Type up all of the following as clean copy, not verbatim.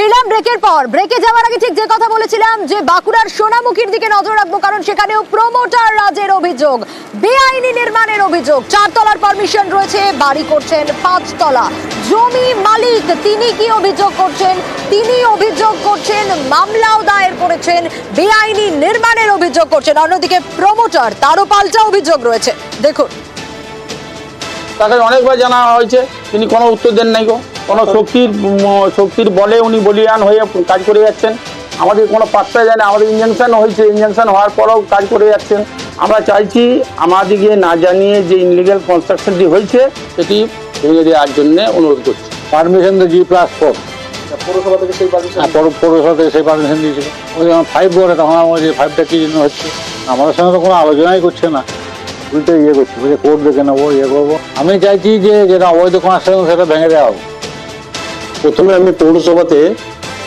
ফিরলাম ব্রেকের পর। ব্রেকে যাওয়ার আগে ঠিক যে কথা বলেছিলাম যে বাঁকুড়ার সোনামুখীর দিকে নজর রাখবো, কারণ সেখানেও প্রমোটার রাজের অভিযোগ, বেআইনি নির্মাণের অভিযোগ। 4 তলার পারমিশন রয়েছে, বাড়ি করছেন 5 তলা। জমি মালিক তিনি কি অভিযোগ করছেন? তিনি অভিযোগ করছেন, মামলাও দায়ের করেছেন, বেআইনি নির্মাণের অভিযোগ করছেন। অন্যদিকে প্রমোটার, তারও পাল্টা অভিযোগ রয়েছে। দেখুন, তাকে অনেকবার জানা হয়েছে, তিনি কোনো উত্তর দেন নাই। কোনো শক্তির বলে উনি বলিয়ান হয়ে কাজ করে যাচ্ছেন। আমাদের কোনো পাত্তা যায় না। আমাদের ইনজাংশন হয়েছে, ইনজাংশন হওয়ার পরেও কাজ করে যাচ্ছেন। আমরা চাইছি আমাদেরকে না জানিয়ে যে ইনলিগাল কনস্ট্রাকশনটি হয়েছে সেটি ভেঙে দেওয়ার জন্য অনুরোধ করছি। পারমিশন তো G+4 পৌরসভা থেকে সেই পারমিশন, পৌরসভা থেকে সেই পারমিশন দিয়েছিল। ওই যখন 5 বলে তখন আমার যে 5টা কী জন্য হচ্ছে, আমাদের সঙ্গে তো কোনো আলোচনাই করছে না, উল্টে করছি, বলছে কোর্ট দেখে নেবো, করবো। আমি চাইছি যে যেটা অবৈধ কনস্ট্রাকশন সেটা ভেঙে দেওয়া হবে। প্রথমে আমি পৌরসভাতে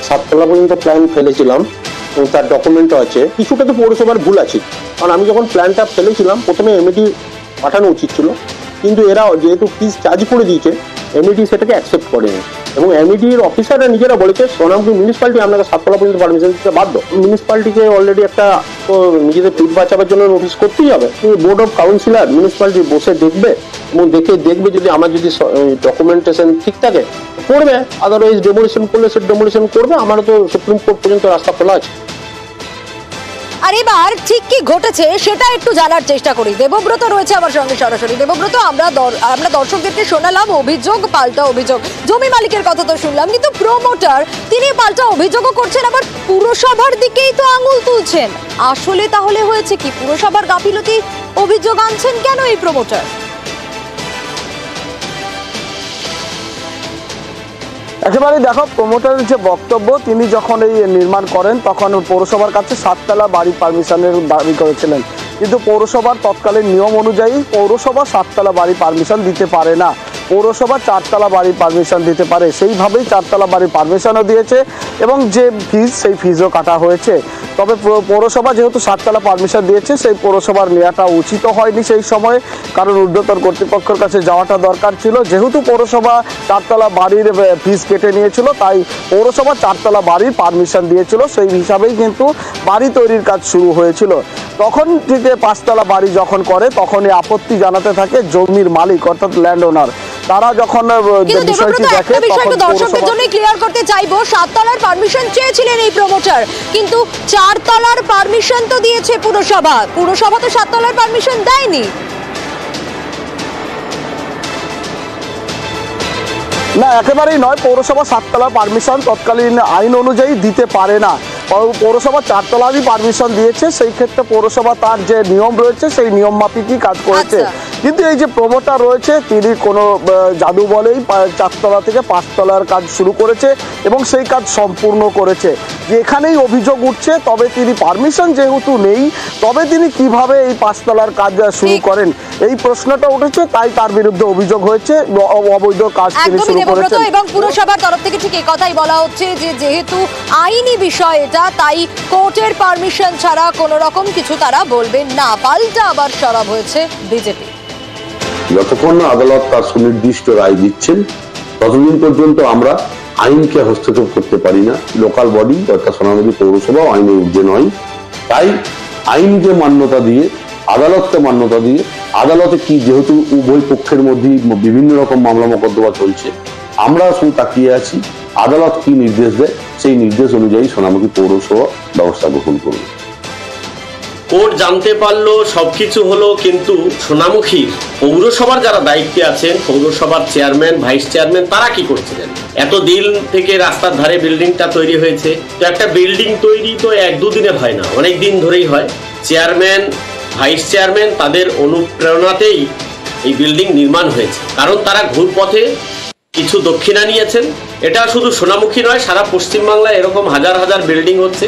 7 তলা পর্যন্ত প্ল্যান ফেলেছিলাম এবং তার ডকুমেন্টও আছে। কিছুটা তো পৌরসভার ভুল আছে, কারণ আমি যখন প্ল্যানটা ফেলেছিলাম প্রথমে এমইডি পাঠানো উচিত ছিল, কিন্তু এরা যেহেতু ফিস চার্জ করে দিয়েছে এমইডি সেটাকে অ্যাকসেপ্ট করেনি। এবং এমইডির অফিসাররা নিজেরা বলেছে সোনামুখী মিউনিসিপ্যালিটি আপনাকে 7 তলা পর্যন্ত পারমিশন দিতে বাধ্য। মিউনিসিপ্যালিটিকে অলরেডি একটা তো নিজেদের পিঠ বাঁচাবার জন্য নোটিশ করতেই হবে। বোর্ড অফ কাউন্সিলর মিউনিসিপ্যালিটি বসে দেখবে এবং দেখবে যদি আমার যদি ডকুমেন্টেশন ঠিক থাকে করবে, আদারওয়াইজ ডেমোলিশন করলে সে ডেমোলিশন করবে। আমারও তো সুপ্রিম কোর্ট পর্যন্ত রাস্তা খোলা আছে। আর এবার ঠিক কি ঘটেছে সেটা একটু জানার চেষ্টা করি। দেবব্রত রয়েছে আমার সঙ্গে সরাসরি। দেবব্রত, আমরা দর্শকদেরকে শোনালাম অভিযোগ, পাল্টা অভিযোগ। জমি মালিকের কথা তো শুনলাম, কিন্তু প্রমোটার তিনি পাল্টা অভিযোগও করছেন, আবার পুরসভার দিকেই তো আঙুল তুলছেন। আসলে তাহলে হয়েছে কি? পুরসভার গাফিলতি অভিযোগ আনছেন কেন এই প্রমোটার? একেবারে দেখো, প্রমোটারের যে বক্তব্য, তিনি যখন এই নির্মাণ করেন তখন পৌরসভার কাছে 7 তলা বাড়ি পারমিশনের দাবি করেছিলেন, কিন্তু পৌরসভার তৎকালীন নিয়ম অনুযায়ী পৌরসভা 7 তলা বাড়ি পারমিশন দিতে পারে না, পৌরসভা 4 তলা বাড়ি পারমিশন দিতে পারে। সেইভাবেই 4 তলা বাড়ি পারমিশনও দিয়েছে এবং যে ফিজ সেই ফিজও কাটা হয়েছে। তবে পৌরসভা যেহেতু 7 তলা পারমিশন দিয়েছে, সেই পৌরসভার নেওয়াটা উচিত হয়নি সেই সময়ে, কারণ ঊর্ধ্বতন কর্তৃপক্ষের কাছে যাওয়াটা দরকার ছিল। যেহেতু পৌরসভা 4 তলা বাড়ির ফিজ কেটে নিয়েছিল, তাই পৌরসভা 4 তলা বাড়ির পারমিশন দিয়েছিল। সেই হিসাবেই কিন্তু বাড়ি তৈরির কাজ শুরু হয়েছিল। তখন থেকে 5 তলা বাড়ি যখন করে তখনই আপত্তি জানাতে থাকে জমির মালিক, অর্থাৎ ল্যান্ড ওনার। তারা যখন বিষয়টি দেখে, দর্শকদের জন্য ক্লিয়ার করতে চাইবো, 7 তলার পারমিশন চেয়েছিলেন এই প্রমোটার, কিন্তু 4 তলার পারমিশন তো দিয়েছে পুরসভা। পুরসভা তো 7 তলার পারমিশন দেয়নি। না, একেবারেই নয়। পৌরসভা 7 তলার পারমিশন তৎকালীন আইন অনুযায়ী দিতে পারে না। পৌরসভা 4 তলারই পারমিশন দিয়েছে। সেই ক্ষেত্রে পৌরসভা তার যে নিয়ম রয়েছে সেই নিয়ম মাফিকই কাজ করেছে। কিন্তু এই যে প্রমোটার রয়েছে তিনি কোনো জাদু বলেই 4 তলা থেকে 5 তলার কাজ শুরু করেছে এবং সেই কাজ সম্পূর্ণ করেছে। যে এখানেই অভিযোগ উঠছে, তবে তিনি পারমিশন যেহেতু নেই, তবে তিনি কিভাবে এই 5 তলার কাজ শুরু করেন এই প্রশ্নটা উঠেছে, তাই তার বিরুদ্ধে অভিযোগ হয়েছে অবৈধ কাজ তিনি শুরু করেছেন। এবং পুরসভার তরফ থেকে ঠিক এই কথাই বলা হচ্ছে যে যেহেতু আইনি বিষয় এটা, তাই কোর্টের পারমিশন ছাড়া কোনো রকম কিছু তারা বলবেন না। পাল্টা আবার সরব হয়েছে বিজেপি। যতক্ষণ না আদালত তার সুনির্দিষ্ট রায় দিচ্ছেন ততদিন পর্যন্ত আমরা আইনকে হস্তক্ষেপ করতে পারি না। লোকাল বডি অর্থাৎ সোনামুখী পৌরসভা আইনের ঊর্ধ্বে নয়, তাই আইনকে মান্যতা দিয়ে, আদালতকে মান্যতা দিয়ে, আদালতে কি যেহেতু উভয় পক্ষের মধ্যে বিভিন্ন রকম মামলা মোকদ্দমা চলছে, আমরা শুধু তাকিয়ে আছি আদালত কি নির্দেশ দেয়, সেই নির্দেশ অনুযায়ী সোনামুখী পৌরসভা ব্যবস্থা গ্রহণ করবে। কোর্ট জানতে পারলো, সবকিছু হলো, কিন্তু সোনামুখীর পৌরসভার যারা দায়িত্বে আছেন, পৌরসভার চেয়ারম্যান, ভাইস চেয়ারম্যান, তারা কি করছিলেন? এতদিন থেকে রাস্তার ধারে বিল্ডিংটা তৈরি হয়েছে, তো একটা বিল্ডিং তৈরি তো 1-2 দিনে হয় না, অনেক দিন ধরেই হয়। চেয়ারম্যান, ভাইস চেয়ারম্যান তাদের অনুপ্রেরণাতেই এই বিল্ডিং নির্মাণ হয়েছে, কারণ তারা ঘুরপথে কিছু দক্ষিণা নিয়েছেন। এটা শুধু সোনামুখী নয়, সারা পশ্চিমবাংলায় এরকম হাজার হাজার বিল্ডিং হচ্ছে।